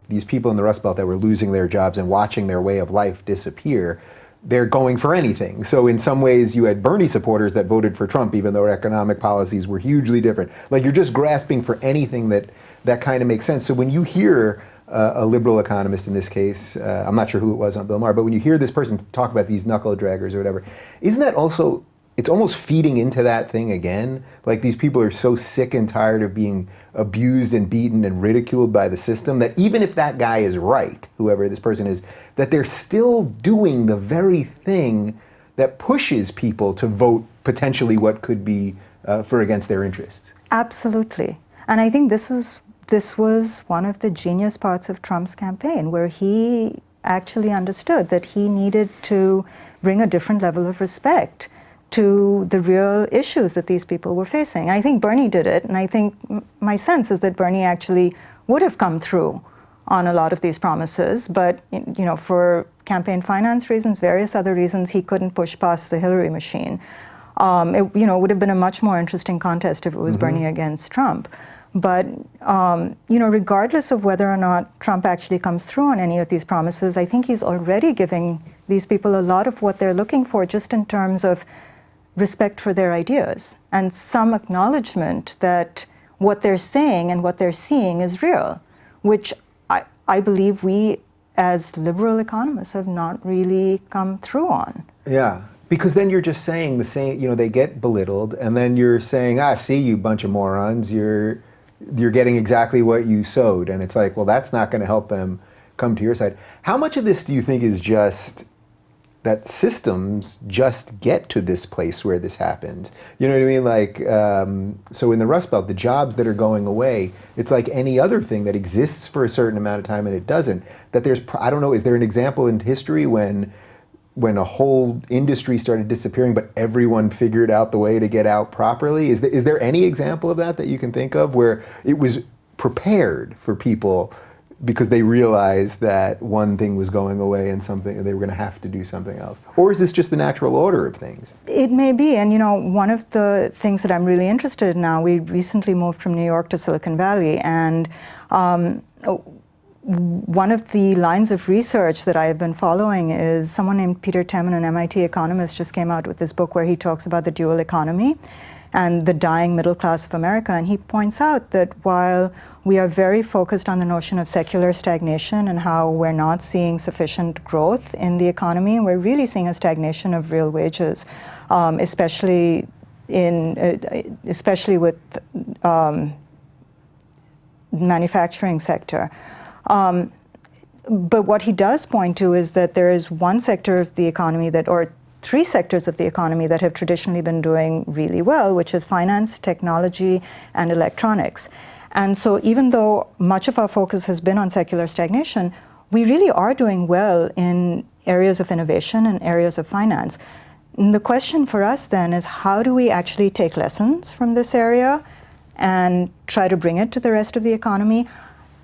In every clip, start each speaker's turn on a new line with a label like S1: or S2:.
S1: these people in the Rust Belt that were losing their jobs and watching their way of life disappear, they're going for anything. So in some ways you had Bernie supporters that voted for Trump even though economic policies were hugely different. Like you're just grasping for anything that kind of makes sense. So when you hear a liberal economist in this case, I'm not sure who it was on Bill Maher, but when you hear this person talk about these knuckle draggers or whatever, isn't that also, it's almost feeding into that thing again? Like these people are so sick and tired of being abused and beaten and ridiculed by the system that even if that guy is right, whoever this person is, that they're still doing the very thing that pushes people to vote potentially what could be for against their interests.
S2: Absolutely. And I think this was one of the genius parts of Trump's campaign, where he actually understood that he needed to bring a different level of respect to the real issues that these people were facing. And I think Bernie did it, and I think my sense is that Bernie actually would have come through on a lot of these promises, but for campaign finance reasons, various other reasons, he couldn't push past the Hillary machine. It would have been a much more interesting contest if it was Bernie against Trump. But regardless of whether or not Trump actually comes through on any of these promises, I think he's already giving these people a lot of what they're looking for, just in terms of respect for their ideas and some acknowledgement that what they're saying and what they're seeing is real, which I believe we as liberal economists have not really come through on.
S1: Yeah, because then you're just saying the same, they get belittled, and then you're saying, see, you bunch of morons, you're getting exactly what you sowed. And it's like, well, that's not going to help them come to your side. How much of this do you think is just that systems just get to this place where this happens? You know what I mean? Like, so in the Rust Belt, the jobs that are going away, it's like any other thing that exists for a certain amount of time and it doesn't. That there's, I don't know, is there an example in history when a whole industry started disappearing, but everyone figured out the way to get out properly? Is there any example of that you can think of where it was prepared for people because they realized that one thing was going away and they were going to have to do something else? Or is this just the natural order of things?
S2: It may be, and one of the things that I'm really interested in now, we recently moved from New York to Silicon Valley, and one of the lines of research that I have been following is someone named Peter Temin, an MIT economist, just came out with this book where he talks about the dual economy and the dying middle class of America. And he points out that while we are very focused on the notion of secular stagnation and how we're not seeing sufficient growth in the economy, we're really seeing a stagnation of real wages, especially with manufacturing sector. But what he does point to is that there is one sector of the economy or three sectors of the economy that have traditionally been doing really well, which is finance, technology, and electronics. And so even though much of our focus has been on secular stagnation, we really are doing well in areas of innovation and areas of finance. And the question for us then is, how do we actually take lessons from this area and try to bring it to the rest of the economy?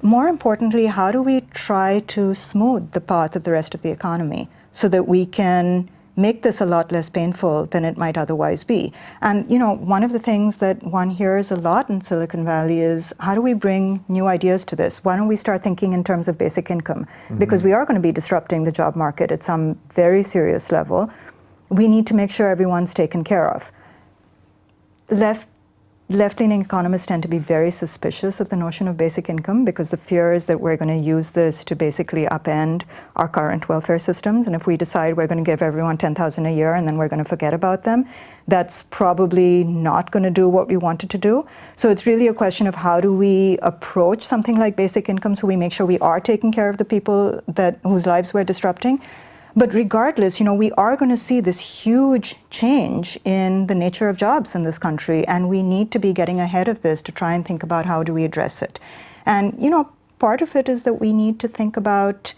S2: More importantly, how do we try to smooth the path of the rest of the economy so that we can make this a lot less painful than it might otherwise be? And one of the things that one hears a lot in Silicon Valley is, how do we bring new ideas to this? Why don't we start thinking in terms of basic income? Because we are going to be disrupting the job market at some very serious level. We need to make sure everyone's taken care of. Left-leaning economists tend to be very suspicious of the notion of basic income because the fear is that we're going to use this to basically upend our current welfare systems. And if we decide we're going to give everyone $10,000 a year and then we're going to forget about them, that's probably not going to do what we want it to do. So it's really a question of how do we approach something like basic income so we make sure we are taking care of the people whose lives we're disrupting. But regardless, we are going to see this huge change in the nature of jobs in this country, and we need to be getting ahead of this to try and think about how do we address it. And, part of it is that we need to think about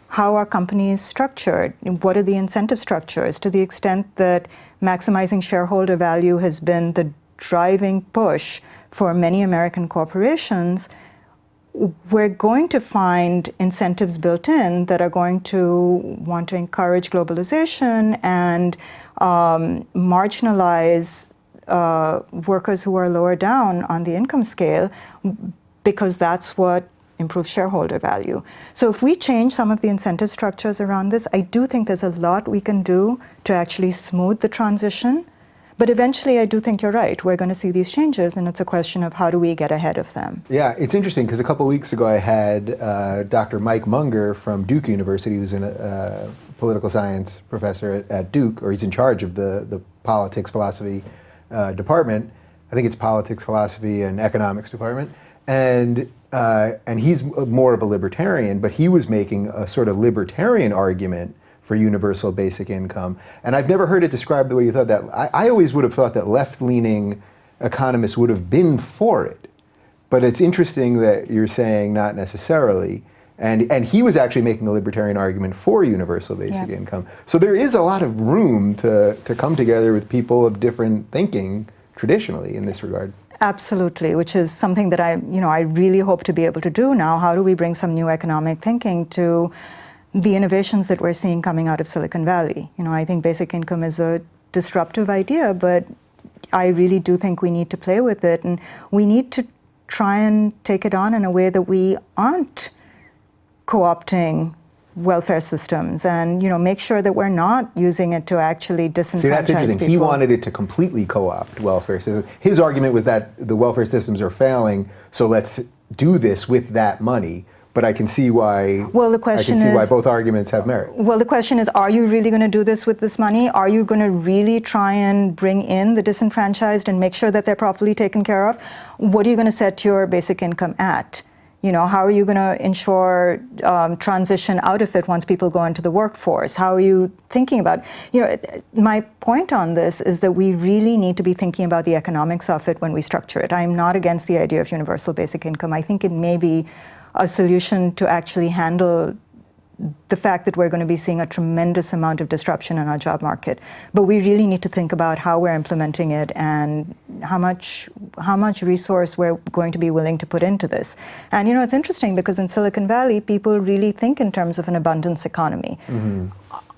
S2: how our company is structured. What are the incentive structures? To the extent that maximizing shareholder value has been the driving push for many American corporations, we're going to find incentives built in that are going to want to encourage globalization and marginalize workers who are lower down on the income scale, because that's what improve shareholder value. So if we change some of the incentive structures around this, I do think there's a lot we can do to actually smooth the transition. But eventually, I do think you're right. We're going to see these changes, and it's a question of how do we get ahead of them.
S1: Yeah, it's interesting because a couple of weeks ago I had Dr. Mike Munger from Duke University, who's a political science professor at Duke, or he's in charge of the politics philosophy department. I think it's politics, philosophy, and economics department. And he's more of a libertarian, but he was making a sort of libertarian argument for universal basic income. And I've never heard it described the way you thought that. I always would have thought that left-leaning economists would have been for it. But it's interesting that you're saying not necessarily. And he was actually making a libertarian argument for universal basic income. So there is a lot of room to come together with people of different thinking traditionally in this regard.
S2: Absolutely, which is something that I really hope to be able to do now. How do we bring some new economic thinking to the innovations that we're seeing coming out of Silicon Valley? I think basic income is a disruptive idea, but I really do think we need to play with it, and we need to try and take it on in a way that we aren't co-opting welfare systems, and make sure that we're not using it to actually disenfranchise
S1: See, that's interesting.
S2: people.
S1: He wanted it to completely co-opt welfare systems. His argument was that the welfare systems are failing, so let's do this with that money. But I can see why.
S2: Well, the question is,
S1: why both arguments have merit.
S2: Well, the question is, are you really going to do this with this money? Are you going to really try and bring in the disenfranchised and make sure that they're properly taken care of? What are you going to set your basic income at? How are you going to ensure transition out of it once people go into the workforce? How are you thinking about, my point on this is that we really need to be thinking about the economics of it when we structure it. I'm not against the idea of universal basic income. I think it may be a solution to actually handle the fact that we're going to be seeing a tremendous amount of disruption in our job market. But we really need to think about how we're implementing it and how much resource we're going to be willing to put into this. And it's interesting because in Silicon Valley, people really think in terms of an abundance economy. Mm-hmm.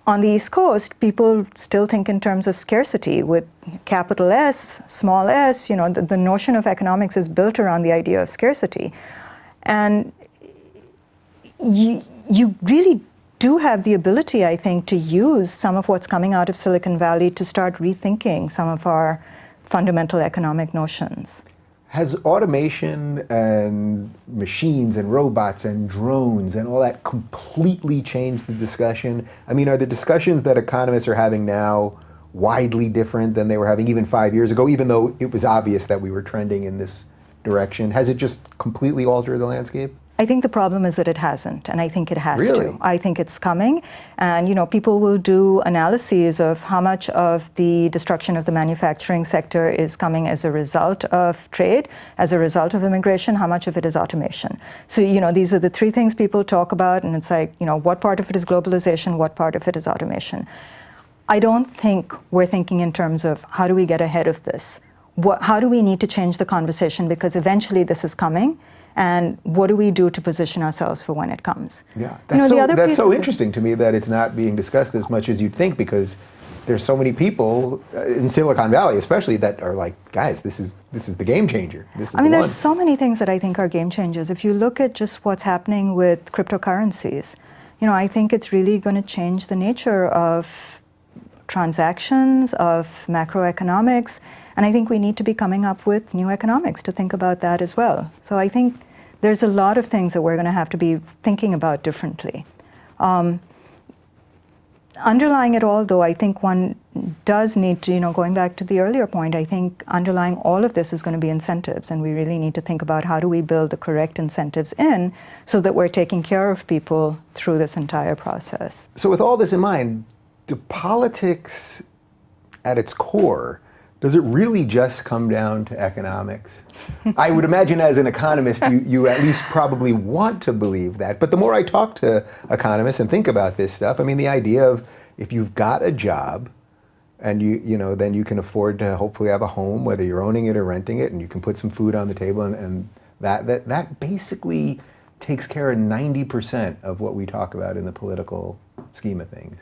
S2: On the East Coast, people still think in terms of scarcity with capital S, small s. The notion of economics is built around the idea of scarcity. And you really do have the ability, I think, to use some of what's coming out of Silicon Valley to start rethinking some of our fundamental economic notions.
S1: Has automation and machines and robots and drones and all that completely changed the discussion? I mean, are the discussions that economists are having now widely different than they were having even 5 years ago, even though it was obvious that we were trending in this direction? Has it just completely altered the landscape?
S2: I think the problem is that it hasn't, and I think it has
S1: Really?
S2: to. I think it's coming, and people will do analyses of how much of the destruction of the manufacturing sector is coming as a result of trade, as a result of immigration, how much of it is automation. So, these are the three things people talk about, and it's like, what part of it is globalization, what part of it is automation. I don't think we're thinking in terms of how do we get ahead of this? How do we need to change the conversation, because eventually this is coming, and what do we do to position ourselves for when it comes?
S1: Yeah, that's so interesting to me that it's not being discussed as much as you'd think, because there's so many people in Silicon Valley especially that are like, guys, this is the game changer.
S2: There's so many things that I think are game changers. If you look at just what's happening with cryptocurrencies, I think it's really going to change the nature of transactions, of macroeconomics, and I think we need to be coming up with new economics to think about that as well. So I think there's a lot of things that we're going to have to be thinking about differently. Underlying it all, though, I think one does need to, going back to the earlier point, I think underlying all of this is going to be incentives, and we really need to think about how do we build the correct incentives in so that we're taking care of people through this entire process.
S1: So with all this in mind, do politics at its core, does it really just come down to economics? I would imagine as an economist, you at least probably want to believe that. But the more I talk to economists and think about this stuff, the idea of if you've got a job and then you can afford to hopefully have a home, whether you're owning it or renting it, and you can put some food on the table, and that basically takes care of 90% of what we talk about in the political scheme of things.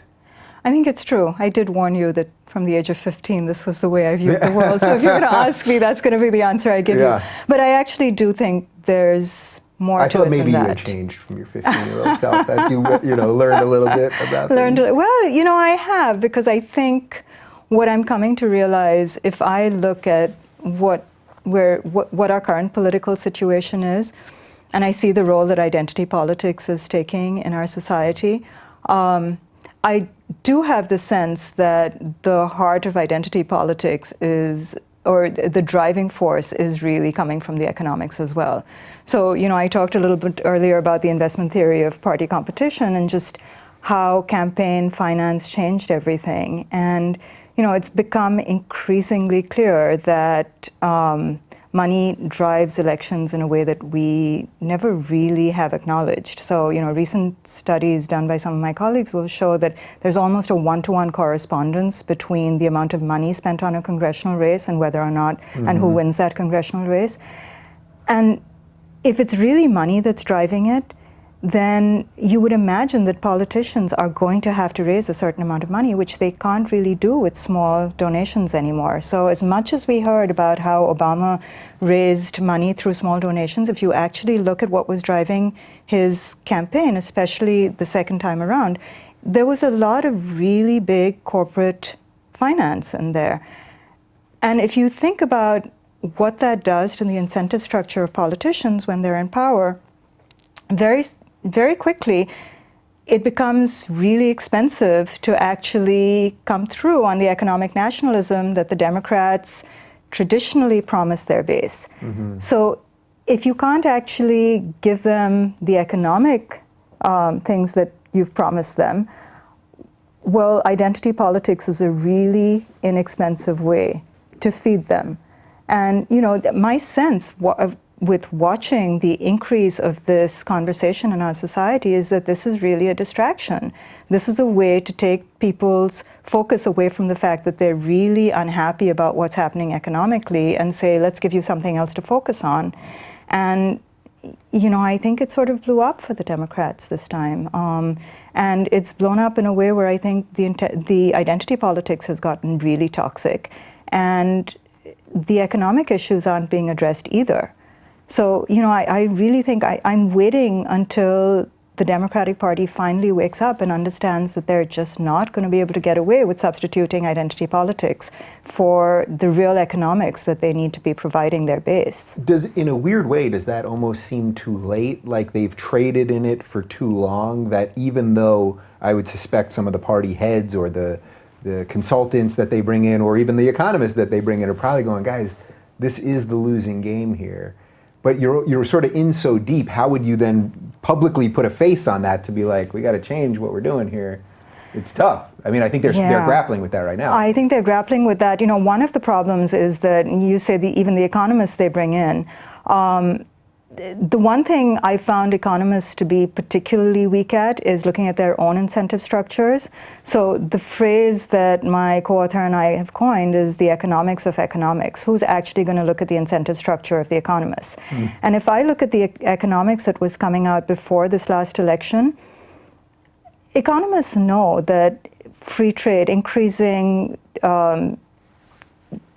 S2: I think it's true. I did warn you that from the age of 15, this was the way I viewed the world. So if you're going to ask me, that's going to be the answer I give you. But I actually do think there's more
S1: I
S2: to
S1: thought
S2: it
S1: maybe
S2: than
S1: you had
S2: that.
S1: changed from your 15-year-old self as you learned a little bit about things.
S2: Well, I have, because I think what I'm coming to realize, if I look at what our current political situation is, and I see the role that identity politics is taking in our society, I do have the sense that the heart of identity politics is, or the driving force is really coming from the economics as well. So, I talked a little bit earlier about the investment theory of party competition and just how campaign finance changed everything. And, it's become increasingly clear that money drives elections in a way that we never really have acknowledged. So, recent studies done by some of my colleagues will show that there's almost a one-to-one correspondence between the amount of money spent on a congressional race and whether or not, and who wins that congressional race. And if it's really money that's driving it, then you would imagine that politicians are going to have to raise a certain amount of money, which they can't really do with small donations anymore. So as much as we heard about how Obama raised money through small donations, if you actually look at what was driving his campaign, especially the second time around, there was a lot of really big corporate finance in there. And if you think about what that does to the incentive structure of politicians when they're in power, very quickly, it becomes really expensive to actually come through on the economic nationalism that the Democrats traditionally promise their base. So if you can't actually give them the economic things that you've promised them, well, identity politics is a really inexpensive way to feed them. And, my sense with watching the increase of this conversation in our society is that this is really a distraction. This is a way to take people's focus away from the fact that they're really unhappy about what's happening economically and say, let's give you something else to focus on. And, I think it sort of blew up for the Democrats this time. And it's blown up in a way where I think the identity politics has gotten really toxic. And the economic issues aren't being addressed either. So, I really think I'm waiting until the Democratic Party finally wakes up and understands that they're just not going to be able to get away with substituting identity politics for the real economics that they need to be providing their base.
S1: In a weird way, does that almost seem too late? Like they've traded in it for too long, that even though I would suspect some of the party heads or the consultants that they bring in, or even the economists that they bring in, are probably going, guys, this is the losing game here. But you're sort of in so deep, how would you then publicly put a face on that to be like, we got to change what we're doing here? It's tough. I mean, I think they're grappling with that right now.
S2: I think they're grappling with that. One of the problems is that you say even the economists they bring in, the one thing I found economists to be particularly weak at is looking at their own incentive structures. So the phrase that my co-author and I have coined is the economics of economics. Who's actually going to look at the incentive structure of the economists? And if I look at the economics that was coming out before this last election, economists know that free trade, increasing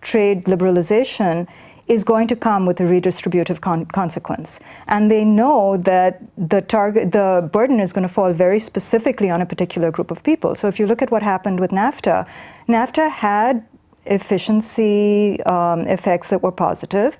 S2: trade liberalization is going to come with a redistributive consequence. And they know that the burden is going to fall very specifically on a particular group of people. So if you look at what happened with NAFTA, NAFTA had efficiency effects that were positive,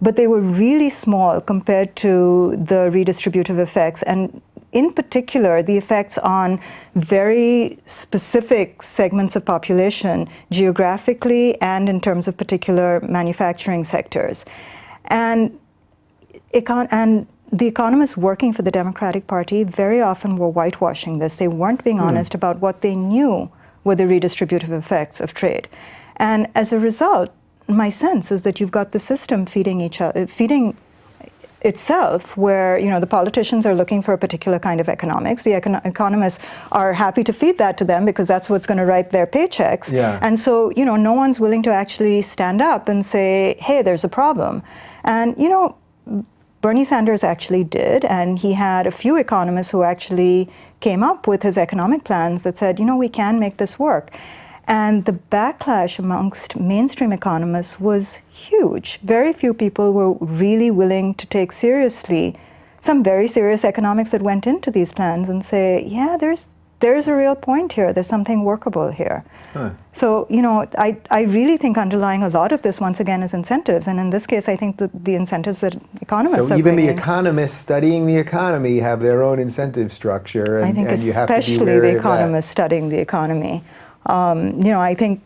S2: but they were really small compared to the redistributive effects. And in particular, the effects on very specific segments of population, geographically and in terms of particular manufacturing sectors. And the economists working for the Democratic Party very often were whitewashing this. They weren't being honest about what they knew were the redistributive effects of trade. And as a result, my sense is that you've got the system feeding itself, where the politicians are looking for a particular kind of economics. The economists are happy to feed that to them because that's what's going to write their paychecks.
S1: Yeah.
S2: And so no one's willing to actually stand up and say, hey, there's a problem. And Bernie Sanders actually did, and he had a few economists who actually came up with his economic plans that said, we can make this work. And the backlash amongst mainstream economists was huge. Very few people were really willing to take seriously some very serious economics that went into these plans and say, yeah, there's a real point here. There's something workable here.
S1: Huh.
S2: So, I really think underlying a lot of this, once again, is incentives. And in this case, I think that the incentives that economists are
S1: So even the
S2: bringing,
S1: economists studying the economy have their own incentive structure,
S2: I think
S1: and you have to be
S2: especially
S1: wary
S2: the
S1: of that.
S2: economists studying the economy. I think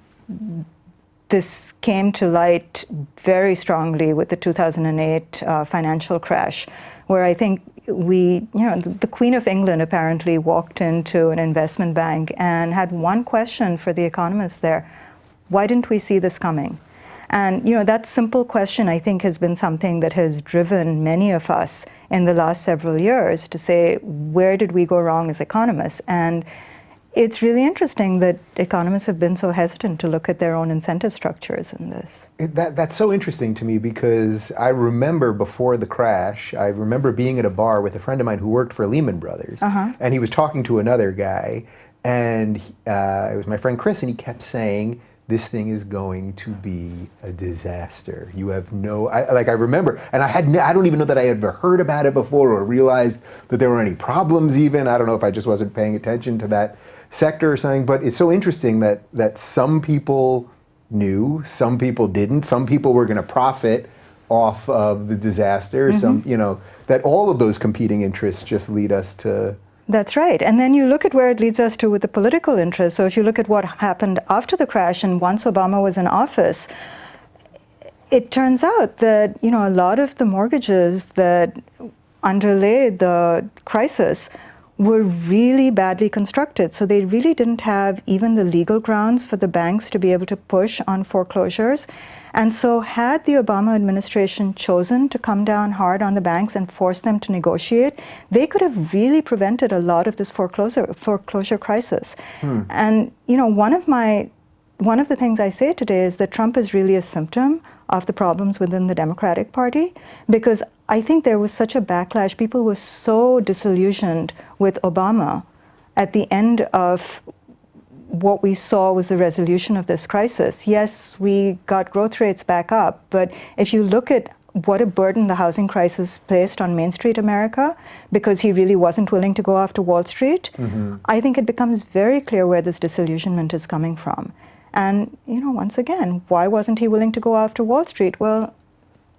S2: this came to light very strongly with the 2008 financial crash, where I think the Queen of England apparently walked into an investment bank and had one question for the economists there: why didn't we see this coming? And that simple question, I think, has been something that has driven many of us in the last several years to say, where did we go wrong as economists? And it's really interesting that economists have been so hesitant to look at their own incentive structures in this.
S1: That's so interesting to me, because I remember before the crash, I remember being at a bar with a friend of mine who worked for Lehman Brothers, and he was talking to another guy, and it was my friend Chris, and he kept saying, this thing is going to be a disaster. You have I remember, and I don't even know that I had ever heard about it before or realized that there were any problems even. I don't know if I just wasn't paying attention to that sector or something, but it's so interesting that some people knew, some people didn't, some people were gonna profit off of the disaster, that all of those competing interests just lead us to.
S2: That's right. And then you look at where it leads us to with the political interest. So if you look at what happened after the crash and once Obama was in office, it turns out that, a lot of the mortgages that underlay the crisis were really badly constructed. So they really didn't have even the legal grounds for the banks to be able to push on foreclosures. And so had the Obama administration chosen to come down hard on the banks and force them to negotiate, they could have really prevented a lot of this foreclosure crisis. And one of the things I say today is that Trump is really a symptom of the problems within the Democratic Party, because I think there was such a backlash. People were so disillusioned with Obama at the end of what we saw was the resolution of this crisis. Yes, we got growth rates back up, but if you look at what a burden the housing crisis placed on Main Street America, because he really wasn't willing to go after Wall Street, I think it becomes very clear where this disillusionment is coming from. And, once again, why wasn't he willing to go after Wall Street? Well,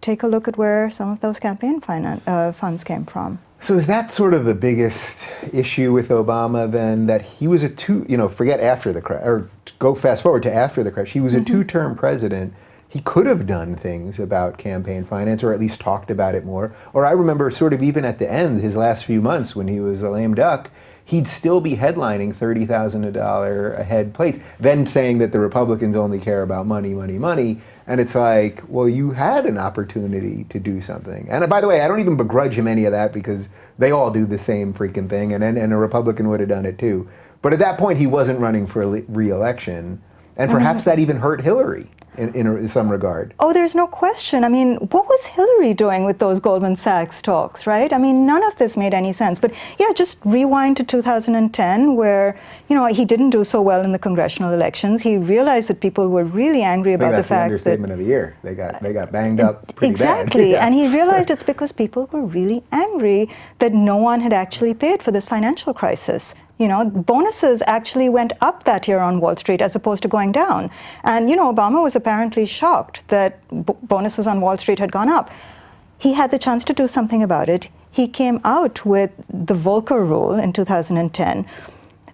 S2: take a look at where some of those campaign funds came from.
S1: So is that sort of the biggest issue with Obama then, that he was forget after the crash, or go fast forward to after the crash, he was a two-term president. He could have done things about campaign finance, or at least talked about it more. Or I remember sort of even at the end, his last few months when he was a lame duck, he'd still be headlining $30,000 a head plates, then saying that the Republicans only care about money, money, money. And it's like, well, you had an opportunity to do something. And by the way, I don't even begrudge him any of that, because they all do the same freaking thing, and a Republican would have done it too. But at that point, he wasn't running for re-election, and perhaps that even hurt Hillary in some regard.
S2: Oh, there's no question. I mean, what was Hillary doing with those Goldman Sachs talks, right? I mean, none of this made any sense. But yeah, just rewind to 2010, where, he didn't do so well in the congressional elections. He realized that people were really angry about the fact that...
S1: That's the understatement of the year. They got banged up pretty bad.
S2: Exactly. And he realized it's because people were really angry that no one had actually paid for this financial crisis. Bonuses actually went up that year on Wall Street as opposed to going down. And, Obama was apparently shocked that bonuses on Wall Street had gone up. He had the chance to do something about it. He came out with the Volcker rule in 2010,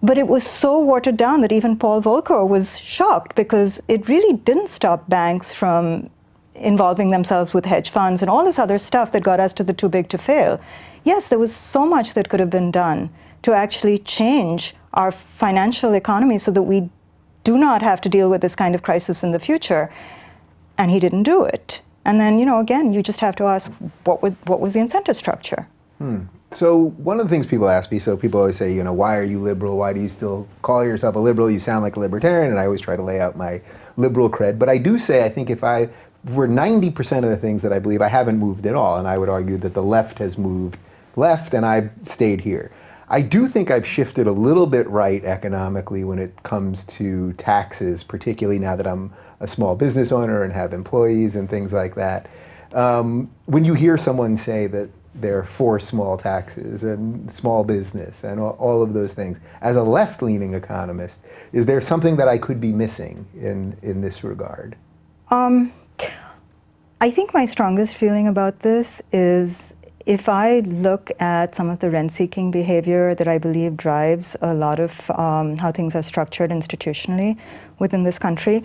S2: but it was so watered down that even Paul Volcker was shocked, because it really didn't stop banks from involving themselves with hedge funds and all this other stuff that got us to the too big to fail. Yes, there was so much that could have been done to actually change our financial economy so that we do not have to deal with this kind of crisis in the future. And he didn't do it. And then, again, you just have to ask, what was the incentive structure?
S1: So one of the things people ask me, so people always say, why are you liberal? Why do you still call yourself a liberal? You sound like a libertarian. And I always try to lay out my liberal cred. But I do say, I think for 90% of the things that I believe, I haven't moved at all. And I would argue that the left has moved left and I've stayed here. I do think I've shifted a little bit right economically when it comes to taxes, particularly now that I'm a small business owner and have employees and things like that. When you hear someone say that they're for small taxes and small business and all of those things. As a left-leaning economist, is there something that I could be missing in this regard?
S2: I think my strongest feeling about this is if I look at some of the rent-seeking behavior that I believe drives a lot of how things are structured institutionally within this country,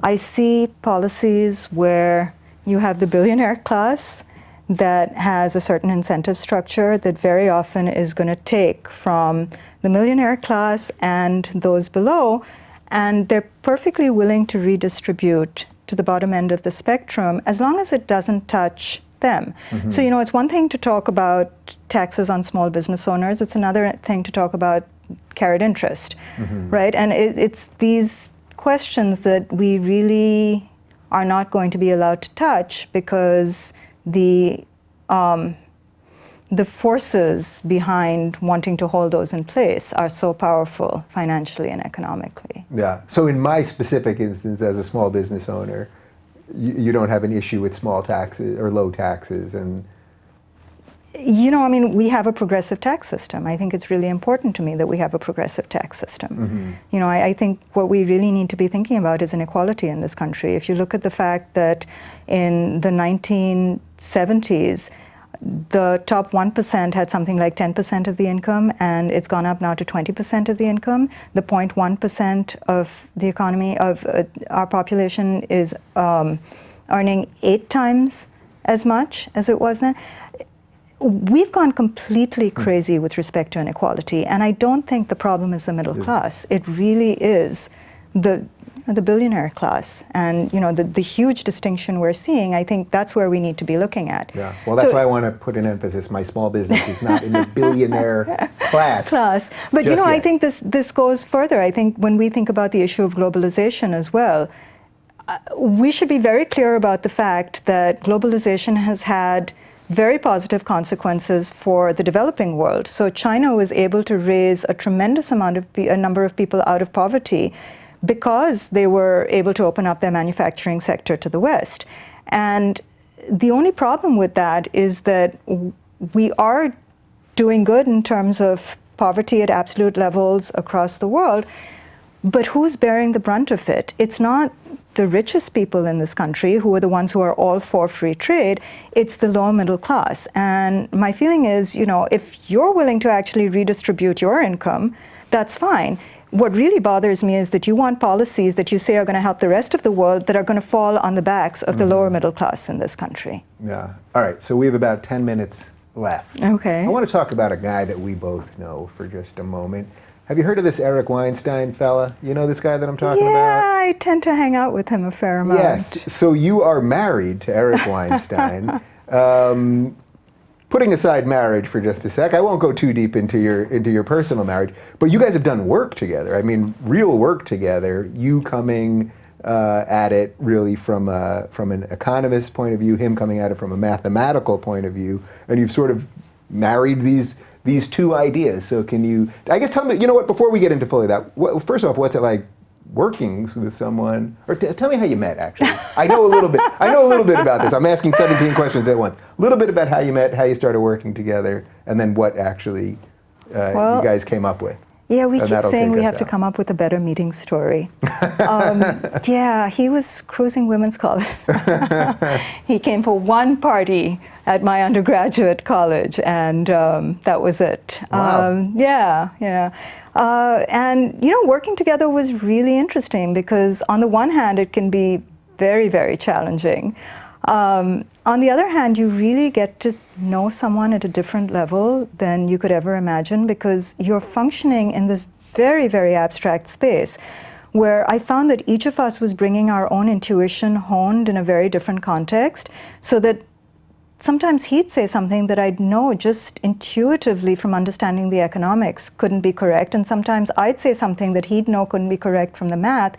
S2: I see policies where you have the billionaire class that has a certain incentive structure that very often is going to take from the millionaire class and those below, and they're perfectly willing to redistribute to the bottom end of the spectrum as long as it doesn't touch them. Mm-hmm. So, it's one thing to talk about taxes on small business owners. It's another thing to talk about carried interest, mm-hmm. right? And it's these questions that we really are not going to be allowed to touch because the forces behind wanting to hold those in place are so powerful financially and economically.
S1: Yeah. So in my specific instance, as a small business owner, you don't have an issue with small taxes or low taxes, and
S2: we have a progressive tax system. I think it's really important to me that we have a progressive tax system. Mm-hmm. I think what we really need to be thinking about is inequality in this country. If you look at the fact that in the 1970s, the top 1% had something like 10% of the income, and it's gone up now to 20% of the income. The 0.1% of the economy of our population is earning 8 times as much as it was then. We've gone completely crazy with respect to inequality, and I don't think the problem is the middle class. It really is the billionaire class, and the huge distinction we're seeing. I think that's where we need to be looking at.
S1: Yeah, well, that's why I want to put an emphasis. My small business is not in the billionaire class.
S2: But I think this goes further. I think when we think about the issue of globalization as well, we should be very clear about the fact that globalization has had very positive consequences for the developing world. So China was able to raise a tremendous a number of people out of poverty because they were able to open up their manufacturing sector to the West. And the only problem with that is that we are doing good in terms of poverty at absolute levels across the world, but who's bearing the brunt of it? It's not the richest people in this country who are the ones who are all for free trade. It's the lower middle class. And my feeling is, if you're willing to actually redistribute your income, that's fine. What really bothers me is that you want policies that you say are going to help the rest of the world that are going to fall on the backs of the lower middle class in this country.
S1: Yeah. All right. So we have about 10 minutes left.
S2: Okay.
S1: I want to talk about a guy that we both know for just a moment. Have you heard of this Erick Weinstein fella? You know this guy that I'm talking about?
S2: Yeah, I tend to hang out with him a fair amount.
S1: Yes. So you are married to Erick Weinstein. Putting aside marriage for just a sec, I won't go too deep into your personal marriage, but you guys have done work together. I mean, real work together. You coming at it really from an economist point of view, him coming at it from a mathematical point of view, and you've sort of married these two ideas. So can you, I guess, tell me, before we get into fully that, first off, what's it like working with someone, or tell me how you met, actually. I know a little bit about this. I'm asking 17 questions at once. A little bit about how you met, how you started working together, and then what actually you guys came up with.
S2: Yeah, we keep saying we have to come up with a better meeting story. Yeah, he was cruising women's college. He came for one party at my undergraduate college, and that was it.
S1: Wow.
S2: Yeah. And working together was really interesting because on the one hand, it can be very, very challenging. On the other hand, you really get to know someone at a different level than you could ever imagine because you're functioning in this very, very abstract space where I found that each of us was bringing our own intuition honed in a very different context, so that sometimes he'd say something that I'd know just intuitively from understanding the economics couldn't be correct, and sometimes I'd say something that he'd know couldn't be correct from the math.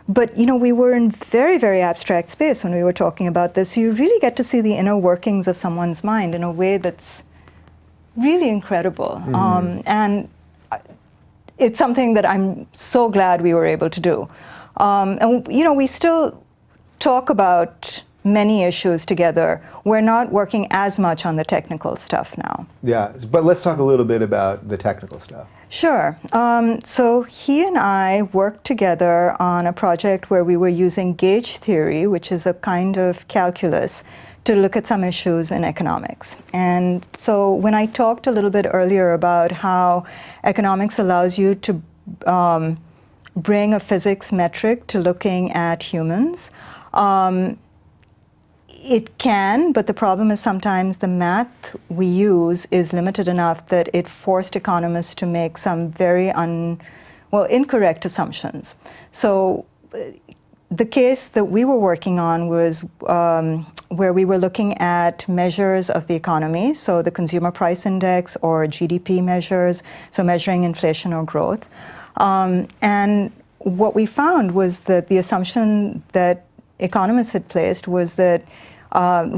S2: But we were in very, very abstract space when we were talking about this. So you really get to see the inner workings of someone's mind in a way that's really incredible. Mm-hmm. And it's something that I'm so glad we were able to do. And we still talk about many issues together. We're not working as much on the technical stuff now.
S1: Yeah, but let's talk a little bit about the technical stuff.
S2: Sure. So he and I worked together on a project where we were using gauge theory, which is a kind of calculus, to look at some issues in economics. And so when I talked a little bit earlier about how economics allows you to bring a physics metric to looking at humans, it can, but the problem is sometimes the math we use is limited enough that it forced economists to make some very incorrect assumptions. So the case that we were working on was where we were looking at measures of the economy, so the consumer price index or GDP measures, so measuring inflation or growth. And what we found was that the assumption that economists had placed was that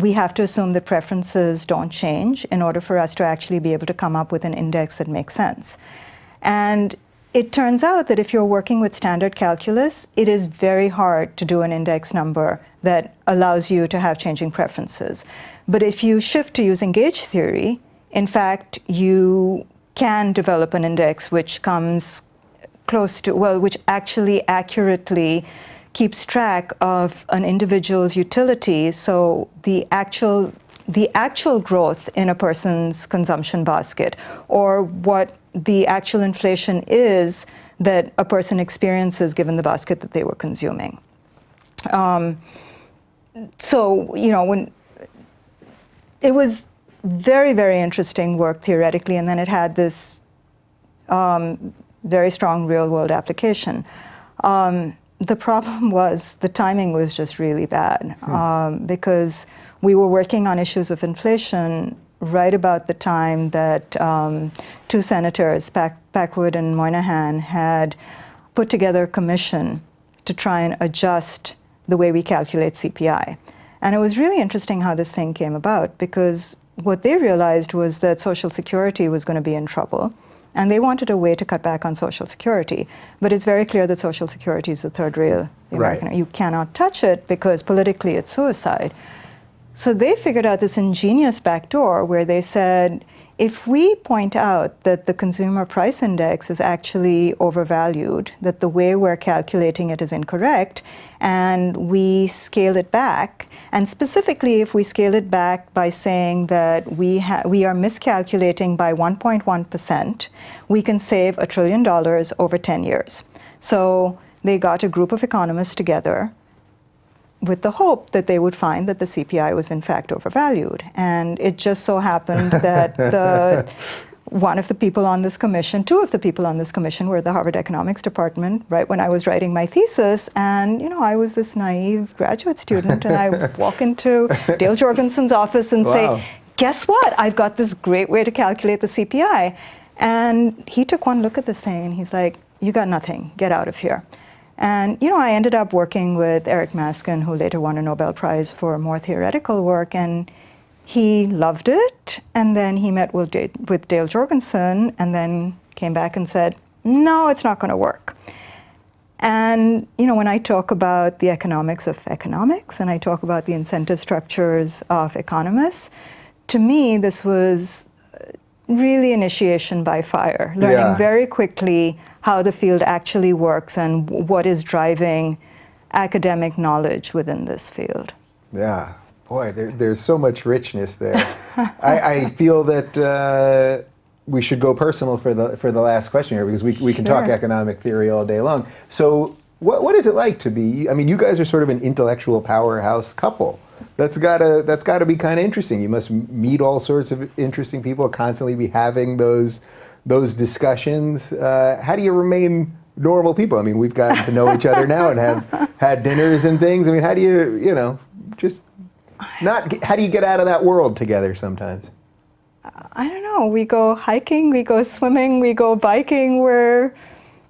S2: we have to assume that preferences don't change in order for us to actually be able to come up with an index that makes sense. And it turns out that if you're working with standard calculus, it is very hard to do an index number that allows you to have changing preferences. But if you shift to using gauge theory, in fact, you can develop an index which comes close to, which actually accurately keeps track of an individual's utility, so the actual growth in a person's consumption basket, or what the actual inflation is that a person experiences given the basket that they were consuming. So, when it was very, very interesting work theoretically, and then it had this very strong real-world application. The problem was the timing was just really bad because we were working on issues of inflation right about the time that two senators, Packwood and Moynihan, had put together a commission to try and adjust the way we calculate CPI. And it was really interesting how this thing came about, because what they realized was that Social Security was going to be in trouble. And they wanted a way to cut back on Social Security. But it's very clear that Social Security is the third rail.
S1: Right.
S2: You cannot touch it because politically it's suicide. So they figured out this ingenious backdoor where they said, if we point out that the consumer price index is actually overvalued, that the way we're calculating it is incorrect, and we scale it back, and specifically if we scale it back by saying that we are miscalculating by 1.1%, we can save $1 trillion over 10 years. So they got a group of economists together with the hope that they would find that the CPI was in fact overvalued. And it just so happened that one of the people on this commission, two of the people on this commission were at the Harvard Economics Department right when I was writing my thesis. And I was this naive graduate student, and I walk into Dale Jorgensen's office and say, guess what? I've got this great way to calculate the CPI. And he took one look at this thing and he's like, you got nothing, get out of here. And, I ended up working with Eric Maskin, who later won a Nobel Prize for more theoretical work, and he loved it. And then he met with Dale Jorgensen and then came back and said, no, it's not going to work. And, when I talk about the economics of economics and I talk about the incentive structures of economists, to me, this was really initiation by fire, learning very quickly how the field actually works and what is driving academic knowledge within this field.
S1: Yeah, boy, there's so much richness there. I feel that we should go personal for the last question here, because we can talk economic theory all day long. So what is it like to be, you guys are sort of an intellectual powerhouse couple. That's gotta be kind of interesting. You must meet all sorts of interesting people, constantly be having those discussions. How do you remain normal people? We've gotten to know each other now and have had dinners and things. How do you, how do you get out of that world together sometimes?
S2: I don't know. We go hiking, we go swimming, we go biking. We're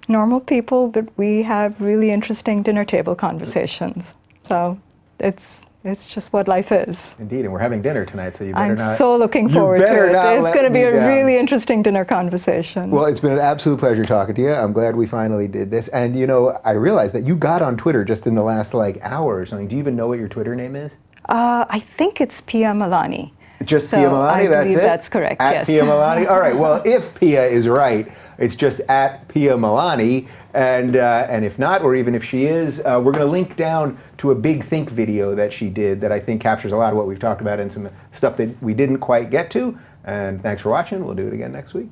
S2: normal people, but we have really interesting dinner table conversations. So it's just what life is.
S1: Indeed, and we're having dinner tonight, so you better not.
S2: I'm so looking forward to it. It's going to be a really interesting dinner conversation.
S1: Well, it's been an absolute pleasure talking to you. I'm glad we finally did this. And I realized that you got on Twitter just in the last hour or something. Do you even know what your Twitter name is?
S2: I think it's Pia Malaney.
S1: Just
S2: So
S1: Pia Malaney,
S2: I
S1: that's
S2: believe
S1: it?
S2: that's correct,
S1: At
S2: yes.
S1: Pia Malaney? All right, well, if Pia is right, it's just at Pia Malaney, and if not, or even if she is, we're going to link down to a Big Think video that she did that I think captures a lot of what we've talked about and some stuff that we didn't quite get to. And thanks for watching. We'll do it again next week.